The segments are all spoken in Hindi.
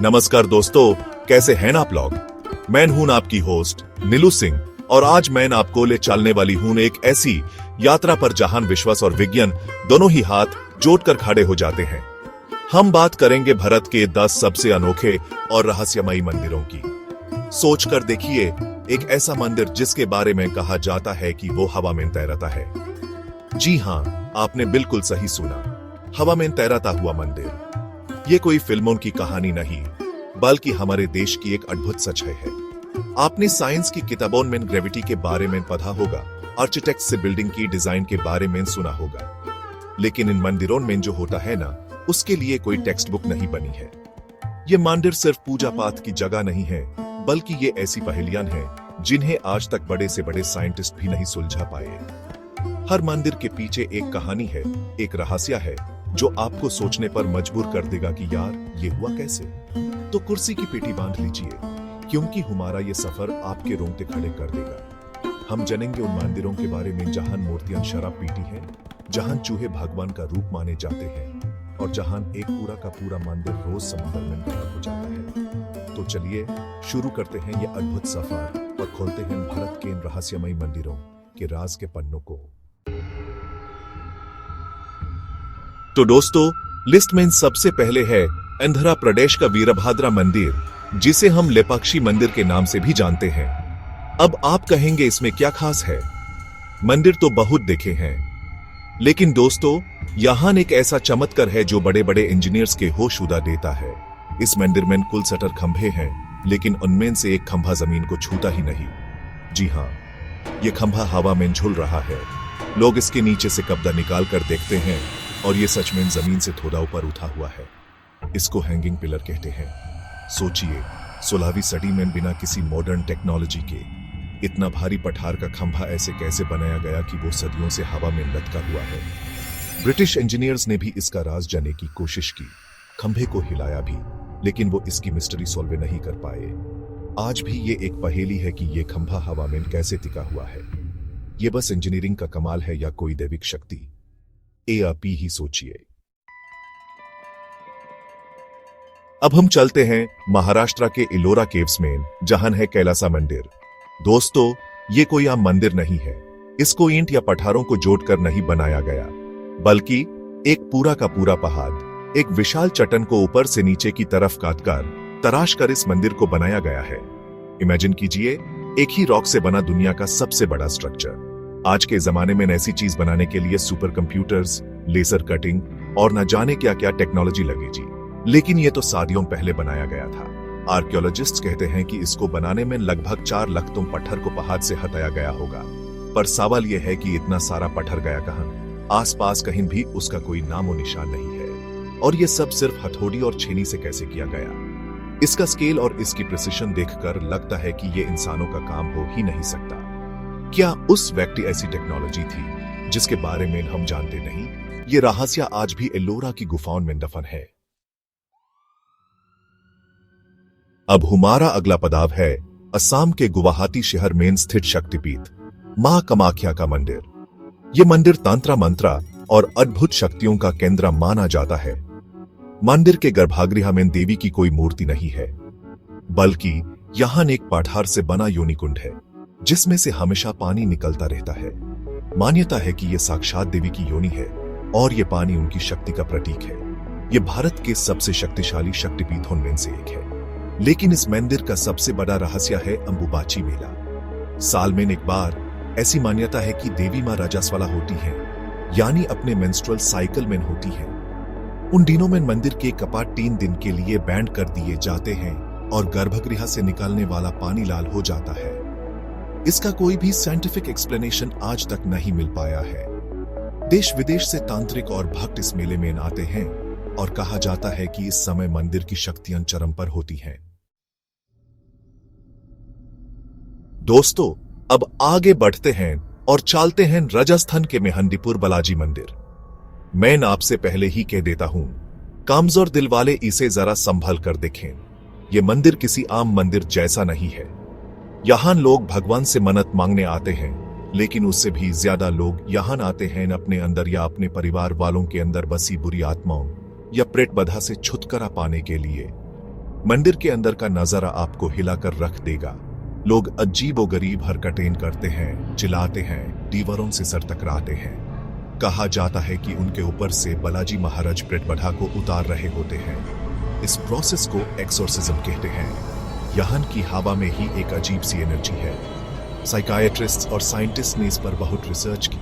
नमस्कार दोस्तों, कैसे हैं आप लोग। मैं हूं आपकी होस्ट नीलू सिंह और आज मैं आपको ले चलने वाली हूं एक ऐसी यात्रा पर जहां विश्वास और विज्ञान दोनों ही हाथ जोड़कर खड़े हो जाते हैं। हम बात करेंगे भारत के 10 सबसे अनोखे और रहस्यमयी मंदिरों की। सोचकर देखिए, एक ऐसा मंदिर जिसके बारे में कहा जाता है कि वो हवा में तैरता है। जी हां, आपने बिल्कुल सही सुना, हवा में तैरता हुआ मंदिर। ये कोई फिल्मों की कहानी नहीं, बल्कि हमारे देश की एक अद्भुत सच है। आपने साइंस की किताबों में ग्रेविटी के बारे में पढ़ा होगा, आर्किटेक्ट से बिल्डिंग की डिजाइन के बारे में सुना होगा, लेकिन इन मंदिरों में जो होता है ना, उसके लिए कोई टेक्स्ट बुक नहीं बनी है। ये मंदिर सिर्फ पूजा पाठ की जगह नहीं है, बल्कि ये ऐसी पहेलियां हैं जिन्हें आज तक बड़े से बड़े साइंटिस्ट भी नहीं सुलझा पाए। हर मंदिर के पीछे एक कहानी है, एक रहस्य है जो आपको सोचने पर मजबूर कर देगा कि यार ये हुआ कैसे। तो कुर्सी की पेटी बांध लीजिए, क्योंकि हमारा ये सफर आपके रोंगटे खड़े कर देगा। हम जानेंगे उन मंदिरों के बारे में जहां मूर्तियां शराब पीती हैं, जहां चूहे भगवान का रूप माने जाते हैं और जहां एक पूरा का पूरा मंदिर रोज समुद्र में गायब हो जाता है। तो चलिए शुरू करते हैं ये अद्भुत सफर और खोलते हैं भारत के इन रहस्यमयी मंदिरों के राज के पन्नों को। तो दोस्तों, लिस्ट में सबसे पहले है आंध्र प्रदेश का वीरभद्रा मंदिर, जिसे हम लेपाक्षी मंदिर के नाम से भी जानते हैं। अब आप कहेंगे इसमें क्या खास है। मंदिर तो बहुत देखे हैं, लेकिन दोस्तों यहां एक ऐसा चमत्कार है जो बड़े बड़े इंजीनियर्स के होश उड़ा देता है। इस मंदिर में कुल 70 खंभे हैं, लेकिन उनमें से एक खंभा जमीन को छूता ही नहीं। जी हां, ये खंभा हवा में झूल रहा है। लोग इसके नीचे से कपड़ा निकाल कर देखते हैं और ये सच में जमीन से थोड़ा ऊपर उठा हुआ है। इसको हैंगिंग पिलर कहते हैं। सोचिए, 16वीं सदी में बिना किसी मॉडर्न टेक्नोलॉजी के इतना भारी पठार का खंभा ऐसे कैसे बनाया गया कि वो सदियों से हवा में लटका हुआ है। ब्रिटिश इंजीनियर्स ने भी इसका राज जानने की कोशिश की, खंभे को हिलाया भी, लेकिन वो इसकी मिस्ट्री सॉल्व नहीं कर पाए। आज भी ये एक पहेली है कि ये खंभा हवा में कैसे टिका हुआ है। ये बस इंजीनियरिंग का कमाल है या कोई दैविक शक्ति, ए आप ही सोचिए। अब हम चलते हैं महाराष्ट्र के इलोरा केव्स में, जहां है कैलासा मंदिर। दोस्तों, ये कोई आम मंदिर नहीं है। इसको ईंट या पठारों को जोड़कर नहीं बनाया गया, बल्कि एक पूरा का पूरा पहाड़, एक विशाल चट्टान को ऊपर से नीचे की तरफ काटकर तराश कर इस मंदिर को बनाया गया है। इमेजिन कीजिए, एक ही रॉक से बना दुनिया का सबसे बड़ा स्ट्रक्चर। आज के जमाने में ऐसी चीज बनाने के लिए सुपर कंप्यूटर्स, लेजर कटिंग और न जाने क्या क्या टेक्नोलॉजी लगेगी, लेकिन ये तो सदियों पहले बनाया गया था। आर्कियोलॉजिस्ट्स कहते हैं कि इसको बनाने में लगभग 4 लाख टन पत्थर को पहाड़ से हटाया गया होगा। पर सवाल यह है कि इतना सारा पत्थर गया कहां? आसपास कहीं भी उसका कोई नामो निशान नहीं है। और ये सब सिर्फ हथौड़ी और छेनी से कैसे किया गया? इसका स्केल और इसकी प्रिसिशन देखकर लगता है कि ये इंसानों का काम हो ही नहीं सकता। क्या उस व्यक्ति ऐसी टेक्नोलॉजी थी जिसके बारे में हम जानते नहीं? ये रहस्य आज भी एलोरा की गुफाओं में दफन है। अब हमारा अगला पड़ाव है असम के गुवाहाटी शहर में स्थित शक्तिपीठ मां कामाख्या का मंदिर। यह मंदिर तंत्र मंत्र और अद्भुत शक्तियों का केंद्र माना जाता है। मंदिर के गर्भगृह में देवी की कोई मूर्ति नहीं है, बल्कि यहां एक पठार से बना योनि कुंड है, जिसमें से हमेशा पानी निकलता रहता है। मान्यता है कि यह साक्षात देवी की योनि है और यह पानी उनकी शक्ति का प्रतीक है। यह भारत के सबसे शक्तिशाली शक्तिपीठों में से एक है। लेकिन इस मंदिर का सबसे बड़ा रहस्य है अंबुबाची मेला। साल में एक बार ऐसी मान्यता है कि देवी मां रजस्वला होती है, यानी अपने मेंस्ट्रुअल साइकिल में होती है। उन दिनों में मंदिर के कपाट 3 दिन के लिए बैंड कर दिए जाते हैं और गर्भगृह से निकलने वाला पानी लाल हो जाता है। इसका कोई भी साइंटिफिक एक्सप्लेनेशन आज तक नहीं मिल पाया है। देश विदेश से तांत्रिक और भक्त इस मेले में आते हैं और कहा जाता है कि इस समय मंदिर की शक्तियां चरम पर होती हैं। दोस्तों, अब आगे बढ़ते हैं और चलते हैं राजस्थान के मेहंदीपुर बालाजी मंदिर। मैं आपसे पहले ही कह देता हूं, कमजोर दिल वाले इसे जरा संभल कर देखें। यह मंदिर किसी आम मंदिर जैसा नहीं है। यहां लोग भगवान से मन्नत मांगने आते हैं, लेकिन उससे भी ज्यादा लोग यहां आते हैं अपने अंदर या अपने परिवार वालों के अंदर बसी बुरी आत्माओं या प्रेत बाधा से छुटकारा पाने के लिए। मंदिर के अंदर का नजारा आपको हिलाकर रख देगा। लोग अजीबोगरीब हरकतें करते हैं, चिल्लाते हैं, दीवारों से सर टकराते हैं। कहा जाता है कि उनके ऊपर से बालाजी महाराज प्रेतबाधा को उतार रहे होते हैं। इस प्रोसेस को एक्सोर्सिज्म कहते हैं। यहाँ की हवा में ही एक अजीब सी एनर्जी है। साइकाइट्रिस्ट और साइंटिस्ट ने इस पर बहुत रिसर्च की,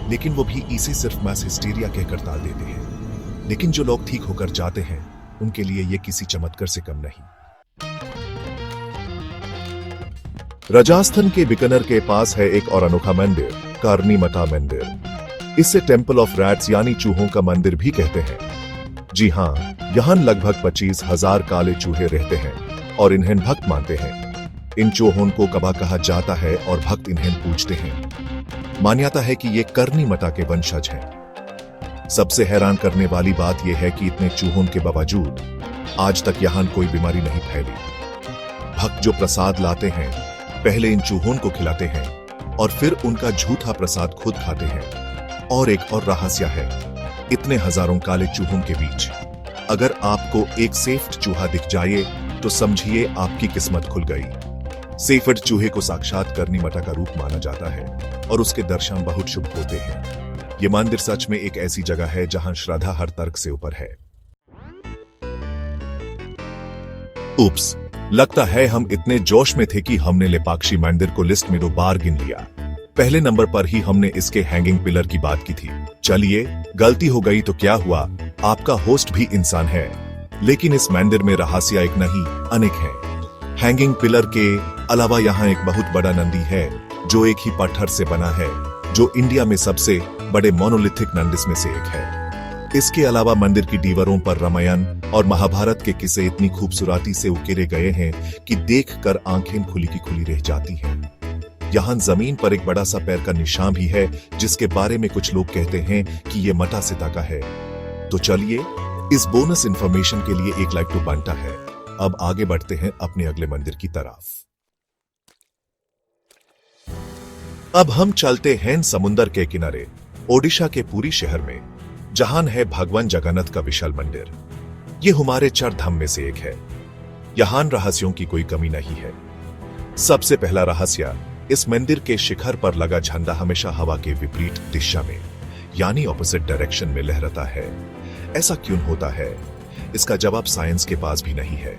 लेकिन वो भी इसे सिर्फ मास हिस्टीरिया कहकर टाल देते हैं। लेकिन जो लोग ठीक होकर जाते हैं उनके लिए ये किसी चमत्कार से कम नहीं। राजस्थान के बीकानेर के पास है एक और अनोखा मंदिर, करनी माता मंदिर। इसे टेंपल ऑफ रैट्स यानी चूहों का मंदिर भी कहते हैं। जी हाँ, यहाँ लगभग 25,000 काले चूहे रहते हैं और इन्हें भक्त मानते हैं। इन चूहों को कबा कहा जाता है और भक्त इन्हें पूजते हैं। मान्यता है कि ये करनी माता के वंशज हैं। सबसे हैरान करने वाली बात यह है कि इतने चूहों के बावजूद आज तक यहाँ कोई बीमारी नहीं फैली। भक्त जो प्रसाद लाते हैं पहले इन चूहों को खिलाते हैं और फिर उनका झूठा प्रसाद खुद खाते हैं। और एक और रहस्य है, इतने हजारों काले चूहों के बीच अगर आपको एक सेफ्ड चूहा दिख जाए तो समझिए आपकी किस्मत खुल गई। सेफ्ड चूहे को साक्षात करनी माता का रूप माना जाता है और उसके दर्शन बहुत शुभ होते हैं। ये मंदिर सच में एक ऐसी जगह है जहां श्रद्धा हर तर्क से ऊपर है। उप्स, लगता है हम इतने जोश में थे कि हमने लेपाक्षी मंदिर को लिस्ट में 2 बार गिन लिया। पहले नंबर पर ही हमने इसके हैंगिंग पिलर की बात की थी। चलिए, गलती हो गई तो क्या हुआ, आपका होस्ट भी इंसान है। लेकिन इस मंदिर में रहस्य एक नहीं अनेक है। हैंगिंग पिलर के अलावा यहाँ एक बहुत बड़ा नंदी है जो एक ही पत्थर से बना है, जो इंडिया में सबसे बड़े मोनोलिथिक नंदिस में से एक है। इसके अलावा मंदिर की दीवारों पर रामायण और महाभारत के किस्से इतनी खूबसूरती से उकेरे गए हैं कि देखकर आंखें खुली की खुली रह जाती हैं। यहाँ जमीन पर एक बड़ा सा पैर का निशान भी है जिसके बारे में कुछ लोग कहते हैं कि ये माता सीता का है। तो चलिए, इस बोनस इंफॉर्मेशन के लिए एक लाइक तो बनता है। अब आगे बढ़ते हैं अपने अगले मंदिर की तरफ। अब हम चलते हैं समुंदर के किनारे ओडिशा के पुरी शहर में, जहां है भगवान जगन्नाथ का विशाल मंदिर। ये हमारे 4 धाम में से एक है। यहाँ रहस्यों की कोई कमी नहीं है। सबसे पहला रहस्य, इस मंदिर के शिखर पर लगा झंडा हमेशा हवा के विपरीत दिशा में यानी ऑपोजिट डायरेक्शन में लहराता है। ऐसा क्यों होता है? इसका जवाब साइंस के पास भी नहीं है।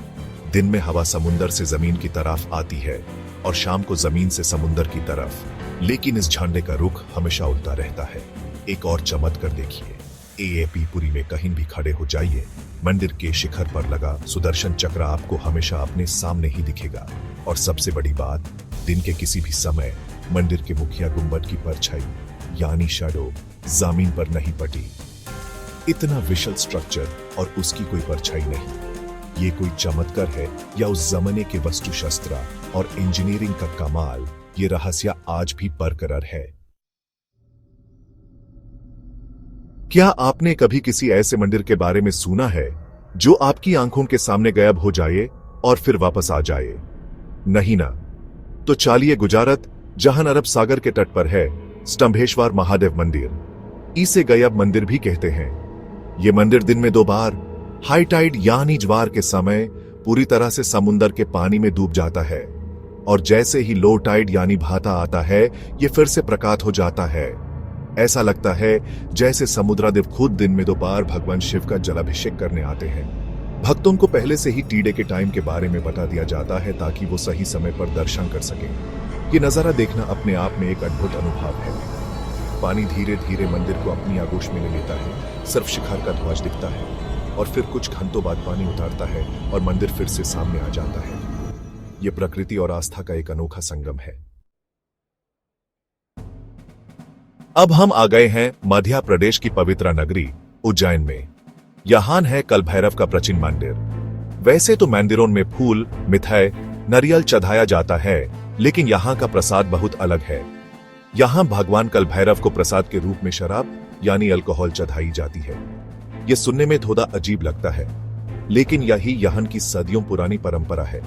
दिन में हवा समुंदर से जमीन की तरफ आती है और शाम को जमीन से समुंदर की तरफ, लेकिन इस झंडे का रुख हमेशा उल्टा रहता है। एक और चमत्कार देखिए, एएपी पुरी में कहीं भी खड़े हो जाइए, मंदिर के शिखर पर लगा सुदर्शन चक्र आपको हमेशा अपने सामने ही दिखेगा। और सबसे बड़ी बात, दिन के किसी भी समय मंदिर के मुखिया गुंबद की परछाई यानी शैडो जमीन पर नहीं पड़ी। इतना विशाल स्ट्रक्चर और उसकी कोई परछाई नहीं। ये कोई चमत्कार है या उस जमाने के वस्तु शस्त्र और इंजीनियरिंग का कमाल? ये रहस्य आज भी बरकरार है। क्या आपने कभी किसी ऐसे मंदिर के बारे में सुना है जो आपकी आंखों के सामने गायब हो जाए और फिर वापस आ जाए? नहीं ना? तो चलिए गुजरात, जहां अरब सागर के तट पर है स्तंभेश्वर महादेव मंदिर, इसे गायब मंदिर भी कहते हैं। यह मंदिर दिन में 2 बार हाई टाइड यानी ज्वार के समय पूरी तरह से समुद्र के पानी में डूब जाता है और जैसे ही लो टाइड यानी भाटा आता है ये फिर से प्रकट हो जाता है। ऐसा लगता है जैसे समुद्रदेव खुद दिन में 2 बार भगवान शिव का जलाभिषेक करने आते हैं। भक्तों को पहले से ही टीडे के टाइम के बारे में बता दिया जाता है ताकि वो सही समय पर दर्शन कर सकें। ये नजारा देखना अपने आप में एक अद्भुत अनुभव है। पानी धीरे धीरे मंदिर को अपनी आगोश में ले लेता है, सिर्फ शिखर का ध्वज दिखता है और फिर कुछ घंटों बाद पानी उतारता है और मंदिर फिर से सामने आ जाता है। ये प्रकृति और आस्था का एक अनोखा संगम है। अब हम आ गए हैं मध्य प्रदेश की पवित्र नगरी उज्जैन में। यहाँ है कल भैरव का प्राचीन मंदिर। वैसे तो मंदिरों में फूल, मिठाई, नारियल चढ़ाया जाता है, लेकिन यहाँ का प्रसाद बहुत अलग है। यहाँ भगवान कल भैरव को प्रसाद के रूप में शराब यानी अल्कोहल चढ़ाई जाती है। यह सुनने में थोड़ा अजीब लगता है, लेकिन यही यहाँ की सदियों पुरानी परंपरा है।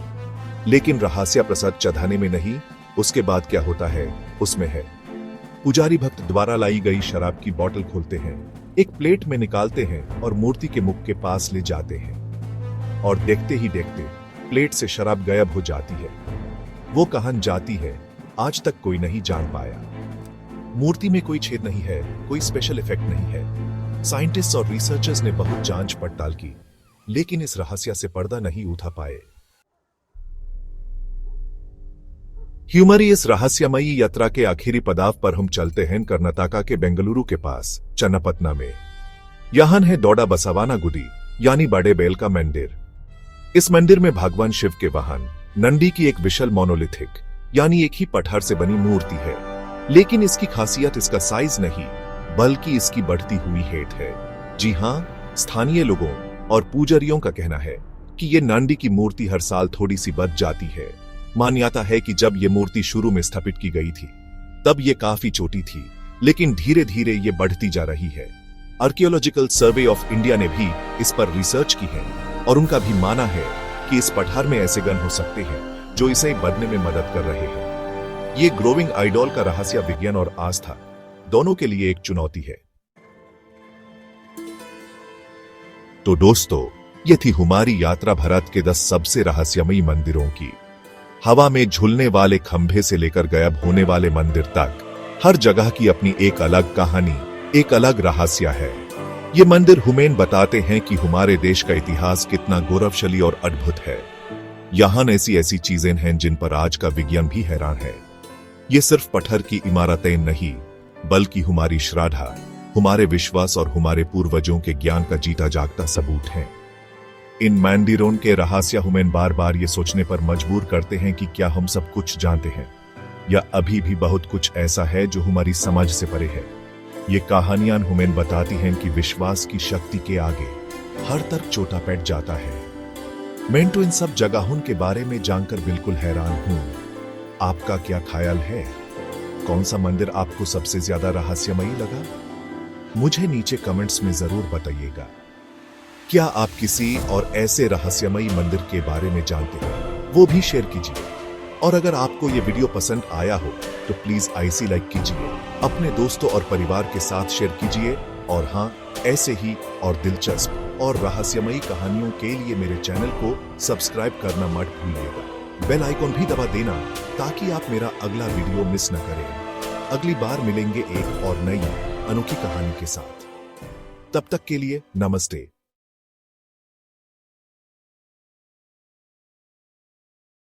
लेकिन रहस्य प्रसाद चढ़ाने में नहीं, उसके बाद क्या होता है उसमें है। पुजारी भक्त द्वारा लाई गई शराब की बोतल खोलते हैं, एक प्लेट में निकालते हैं और मूर्ति के मुख के पास ले जाते हैं। और देखते ही देखते प्लेट से शराब गायब हो जाती है। वो कहां जाती है आज तक कोई नहीं जान पाया। मूर्ति में कोई छेद नहीं है, कोई स्पेशल इफेक्ट नहीं है। साइंटिस्ट्स और रिसर्चर्स ने बहुत जांच पड़ताल की, लेकिन इस रहस्य से पर्दा नहीं उठा पाए। ह्यूमरी इस रहस्यमयी यात्रा के आखिरी पड़ाव पर हम चलते हैं कर्नाटका के बेंगलुरु के पास चन्नपटना में। यहां है दौड़ा बसवाना गुडी यानी बड़े बैल का मंदिर। इस मंदिर में भगवान शिव के वाहन नंदी की एक विशाल मोनोलिथिक यानी एक ही पत्थर से बनी मूर्ति है। लेकिन इसकी खासियत इसका साइज नहीं, बल्कि इसकी बढ़ती हुई हेट है। जी हां, स्थानीय लोगों और पुजारियों का कहना है कि ये नंदी की मूर्ति हर साल थोड़ी सी बढ़ जाती है। मान्यता है कि जब ये मूर्ति शुरू में स्थापित की गई थी तब ये काफी छोटी थी, लेकिन धीरे धीरे ये बढ़ती जा रही है। आर्कियोलॉजिकल सर्वे ऑफ इंडिया ने भी इस पर रिसर्च की है और उनका भी मानना है कि इस पठार में ऐसे गण हो सकते हैं जो इसे बढ़ने में मदद कर रहे हैं। ये ग्रोविंग आइडॉल का रहस्य विज्ञान और आस्था दोनों के लिए एक चुनौती है। तो दोस्तों, ये थी हमारी यात्रा भारत के 10 सबसे रहस्यमयी मंदिरों की। हवा में झूलने वाले खंभे से लेकर गायब होने वाले मंदिर तक, हर जगह की अपनी एक अलग कहानी, एक अलग रहस्य है। ये मंदिर हमें बताते हैं कि हमारे देश का इतिहास कितना गौरवशाली और अद्भुत है। यहां ऐसी चीजें हैं जिन पर आज का विज्ञान भी हैरान है। ये सिर्फ पत्थर की इमारतें नहीं, बल्कि हमारी श्रद्धा, हमारे विश्वास और हमारे पूर्वजों के ज्ञान का जीता जागता सबूत है। इन मंदिरों के रहस्य हमें बार बार ये सोचने पर मजबूर करते हैं कि क्या हम सब कुछ जानते हैं, या अभी भी बहुत कुछ ऐसा है जो हमारी समझ से परे है। ये कहानियां हमें बताती हैं कि विश्वास की शक्ति के आगे हर तर्क छोटा पड़ जाता है। मैं तो इन सब जगहों के बारे में जानकर बिल्कुल हैरान हूं। आपका क्या ख्याल है? कौन सा मंदिर आपको सबसे ज्यादा रहस्यमयी लगा? मुझे नीचे कमेंट्स में जरूर बताइएगा। क्या आप किसी और ऐसे रहस्यमयी मंदिर के बारे में जानते हैं? वो भी शेयर कीजिए। और अगर आपको ये वीडियो पसंद आया हो तो प्लीज ऐसी लाइक कीजिए, अपने दोस्तों और परिवार के साथ शेयर कीजिए। और हाँ, ऐसे ही और दिलचस्प और रहस्यमयी कहानियों के लिए मेरे चैनल को सब्सक्राइब करना मत भूलिएगा। बेल आइकॉन भी दबा देना ताकि आप मेरा अगला वीडियो मिस न करें। अगली बार मिलेंगे एक और नई अनोखी कहानी के साथ। तब तक के लिए नमस्ते।